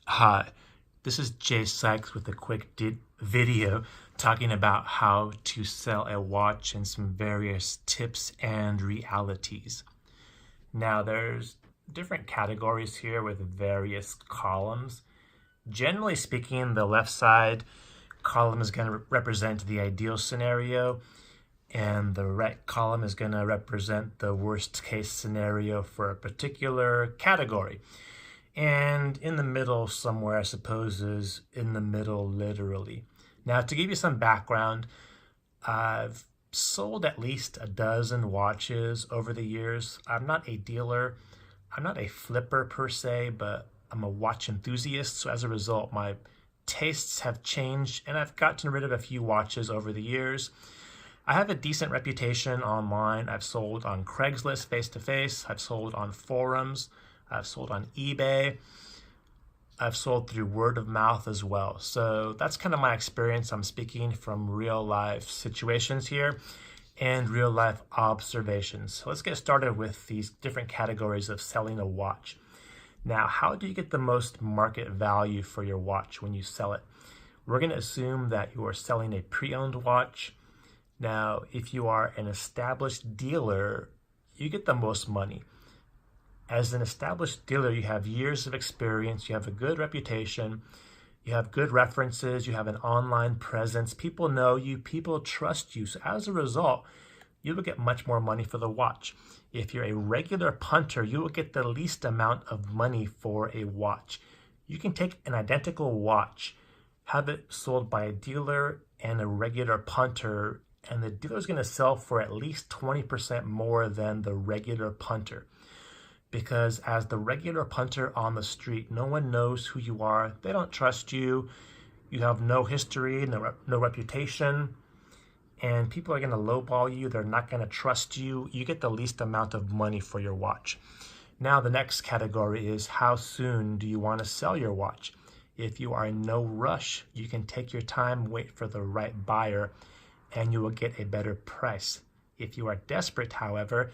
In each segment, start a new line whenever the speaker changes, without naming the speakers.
Hi, this is Jay Sykes with a quick video talking about how to sell a watch and some various tips and realities. Now, there's different categories here with various columns. Generally speaking, the left side column is going to represent the ideal scenario, and the right column is going to represent the worst case scenario for a particular category. And in the middle somewhere, I suppose, is in the middle literally. Now, to give you some background, I've sold at least a dozen watches over the years. I'm not a dealer. I'm not a flipper per se, but I'm a watch enthusiast. So as a result, my tastes have changed and I've gotten rid of a few watches over the years. I have a decent reputation online. I've sold on Craigslist face-to-face. I've sold on forums. I've sold on eBay. I've sold through word of mouth as well. So that's kind of my experience. I'm speaking from real life situations here and real life observations. So let's get started with these different categories of selling a watch. Now, how do you get the most market value for your watch when you sell it? We're going to assume that you are selling a pre-owned watch. Now, if you are an established dealer, you get the most money. As an established dealer, you have years of experience, you have a good reputation, you have good references, you have an online presence, people know you, people trust you. So as a result, you will get much more money for the watch. If you're a regular punter, you will get the least amount of money for a watch. You can take an identical watch, have it sold by a dealer and a regular punter, and the dealer is going to sell for at least 20% more than the regular punter. Because as the regular punter on the street, no one knows who you are. They don't trust you. You have no history, no reputation, and people are going to lowball you. They're not going to trust you. You get the least amount of money for your watch. Now, the next category is how soon do you want to sell your watch? If you are in no rush, you can take your time, wait for the right buyer, and you will get a better price. If you are desperate, however,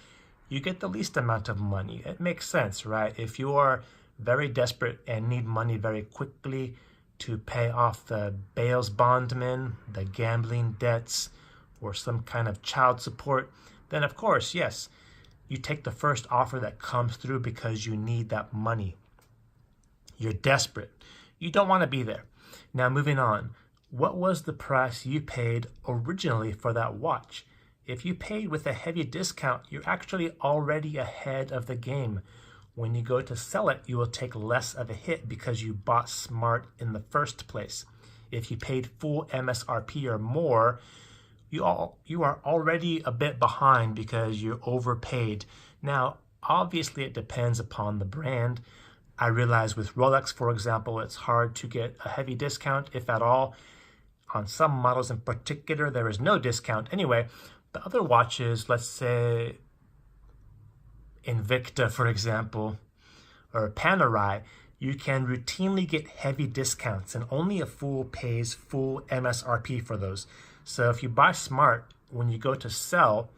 you get the least amount of money. It makes sense, right? If you are very desperate and need money very quickly to pay off the bail bondsman, the gambling debts, or some kind of child support, then of course, yes, you take the first offer that comes through because you need that money. You're desperate. You don't want to be there. Now, moving on. What was the price you paid originally for that watch? If you paid with a heavy discount, you're actually already ahead of the game. When you go to sell it, you will take less of a hit because you bought smart in the first place. If you paid full MSRP or more, you are already a bit behind because you overpaid. Now, obviously it depends upon the brand. I realize with Rolex, for example, it's hard to get a heavy discount, if at all. On some models in particular, there is no discount anyway. The other watches, let's say Invicta, for example, or Panerai, you can routinely get heavy discounts and only a fool pays full MSRP for those. So if you buy smart, when you go to sell,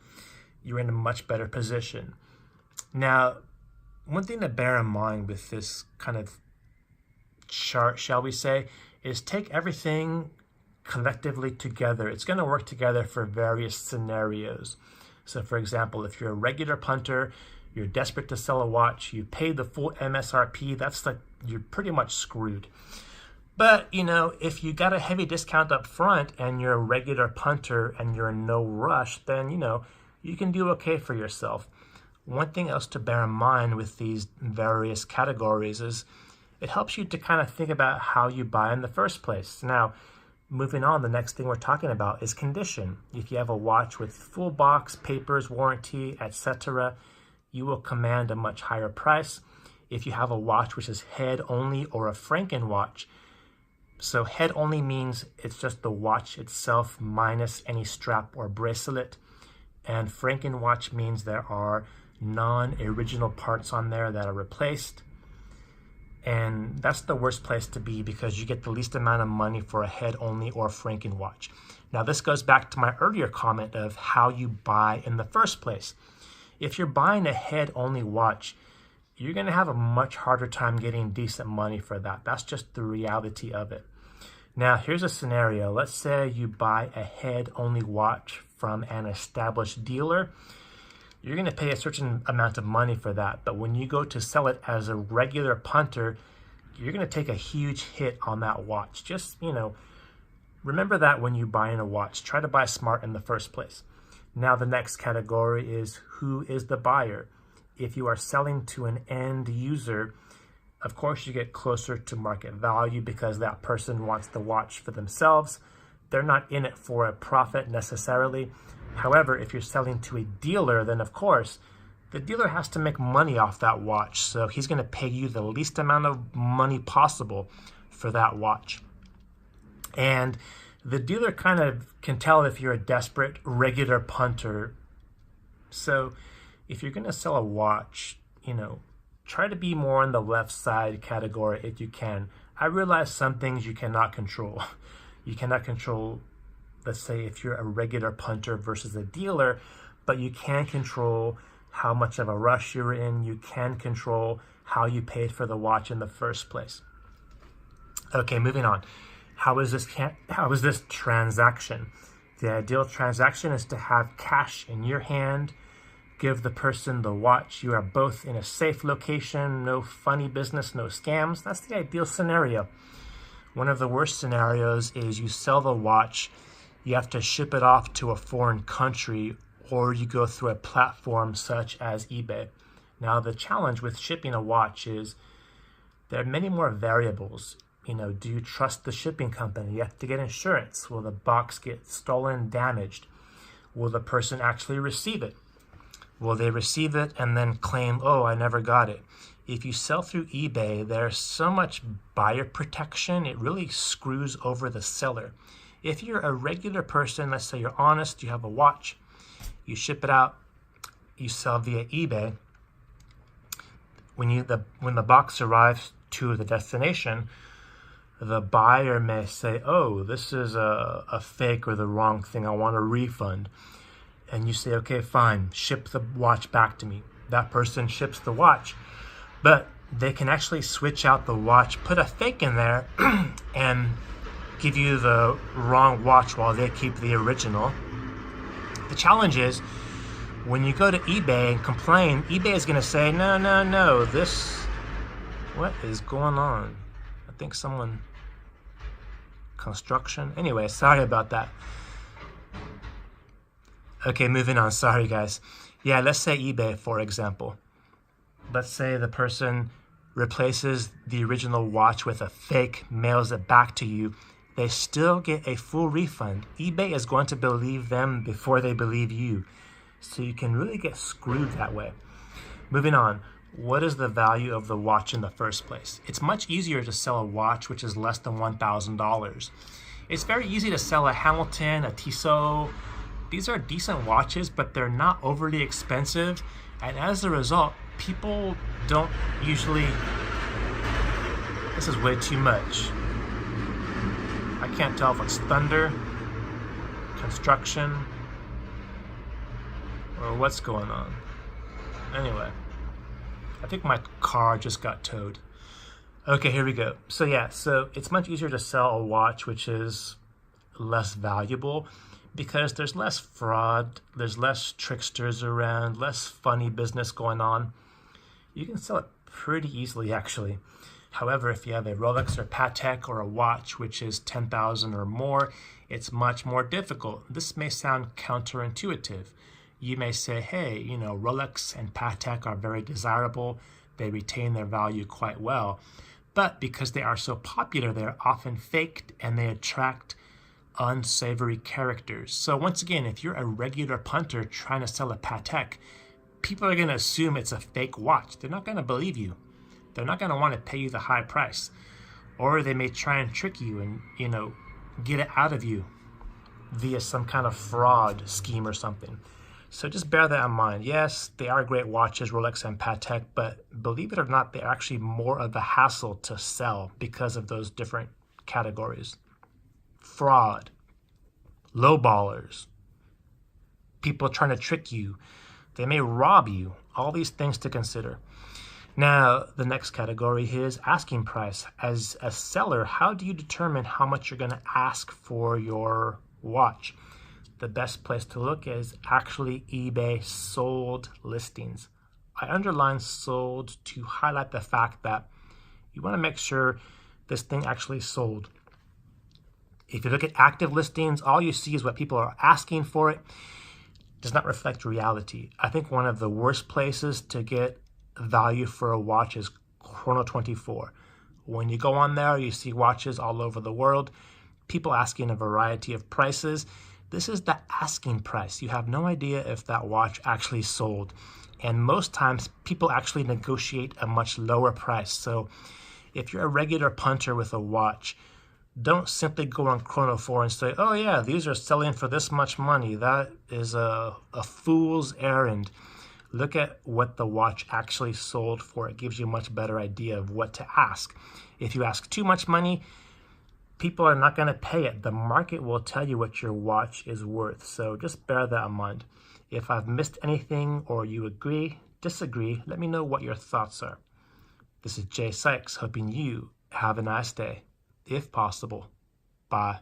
you're in a much better position. Now, one thing to bear in mind with this kind of chart, shall we say, is take everything collectively together. It's going to work together for various scenarios. So for example, if you're a regular punter, you're desperate to sell a watch, you pay the full MSRP, that's like, you're pretty much screwed. But, if you got a heavy discount up front and you're a regular punter and you're in no rush, then, you can do okay for yourself. One thing else to bear in mind with these various categories is it helps you to kind of think about how you buy in the first place. Now, moving on, the next thing we're talking about is condition. If you have a watch with full box, papers, warranty, etc., you will command a much higher price. If you have a watch which is head only or a Franken watch, so head only means it's just the watch itself minus any strap or bracelet, and Franken watch means there are non-original parts on there that are replaced. And that's the worst place to be because you get the least amount of money for a head-only or Franken watch. Now, this goes back to my earlier comment of how you buy in the first place. If you're buying a head-only watch, you're going to have a much harder time getting decent money for that. That's just the reality of it. Now, here's a scenario. Let's say you buy a head-only watch from an established dealer. You're going to pay a certain amount of money for that. But when you go to sell it as a regular punter, you're going to take a huge hit on that watch. Just, remember that when you're buying a watch. Try to buy smart in the first place. Now, the next category is who is the buyer. If you are selling to an end user, of course, you get closer to market value because that person wants the watch for themselves. They're not in it for a profit necessarily. However, if you're selling to a dealer, then of course, the dealer has to make money off that watch. So he's going to pay you the least amount of money possible for that watch. And the dealer kind of can tell if you're a desperate regular punter. So if you're going to sell a watch, try to be more on the left side category if you can. I realize some things you cannot control. You cannot control, let's say, if you're a regular punter versus a dealer, but you can control how much of a rush you're in. You can control how you paid for the watch in the first place. Okay, moving on. How is this transaction? The ideal transaction is to have cash in your hand, give the person the watch. You are both in a safe location, no funny business, no scams. That's the ideal scenario. One of the worst scenarios is you sell the watch, you have to ship it off to a foreign country, or you go through a platform such as eBay. Now, the challenge with shipping a watch is there are many more variables. Do you trust the shipping company? You have to get insurance. Will the box get stolen, damaged? Will the person actually receive it? Will they receive it and then claim, oh, I never got it? If you sell through eBay, there's so much buyer protection, it really screws over the seller. If you're a regular person, let's say you're honest, you have a watch, you ship it out, you sell via eBay. When the box arrives to the destination, the buyer may say, oh, this is a fake or the wrong thing, I want a refund. And you say, okay, fine, ship the watch back to me. That person ships the watch, but they can actually switch out the watch, put a fake in there, and give you the wrong watch while they keep the original. The challenge is, when you go to eBay and complain, eBay is going to say, no, what is going on? I think construction. Anyway, sorry about that. Okay, moving on. Sorry, guys. Yeah, let's say eBay, for example. Let's say the person replaces the original watch with a fake, mails it back to you. They still get a full refund. eBay is going to believe them before they believe you. So you can really get screwed that way. Moving on. What is the value of the watch in the first place? It's much easier to sell a watch which is less than $1,000. It's very easy to sell a Hamilton, a Tissot. These are decent watches, but they're not overly expensive. And as a result, people don't usually... This is way too much. I can't tell if it's thunder, construction, or what's going on. Anyway, I think my car just got towed. Okay, here we go. So it's much easier to sell a watch which is less valuable because there's less fraud, there's less tricksters around, less funny business going on. You can sell it pretty easily, actually. However, if you have a Rolex or Patek or a watch which is $10,000 or more, it's much more difficult. This may sound counterintuitive. You may say, hey, Rolex and Patek are very desirable. They retain their value quite well. But because they are so popular, they're often faked and they attract unsavory characters. So once again, if you're a regular punter trying to sell a Patek, people are going to assume it's a fake watch. They're not going to believe you. They're not going to want to pay you the high price. Or they may try and trick you and, get it out of you via some kind of fraud scheme or something. So just bear that in mind. Yes, they are great watches, Rolex and Patek, but believe it or not, they're actually more of a hassle to sell because of those different categories. Fraud, lowballers, people trying to trick you. They may rob you. All these things to consider. Now, the next category here is asking price. As a seller, how do you determine how much you're going to ask for your watch? The best place to look is actually eBay sold listings. I underline sold to highlight the fact that you want to make sure this thing actually sold. If you look at active listings, all you see is what people are asking for it. It does not reflect reality. I think one of the worst places to get value for a watch is Chrono24. When you go on there, you see watches all over the world, people asking a variety of prices. This is the asking price. You have no idea if that watch actually sold. And most times people actually negotiate a much lower price. So if you're a regular punter with a watch, don't simply go on Chrono4 and say, oh yeah, these are selling for this much money. That is a fool's errand. Look at what the watch actually sold for. It gives you a much better idea of what to ask. If you ask too much money, people are not going to pay it. The market will tell you what your watch is worth. So just bear that in mind. If I've missed anything or you agree, disagree, let me know what your thoughts are. This is Jay Sykes, hoping you have a nice day, if possible. Bye.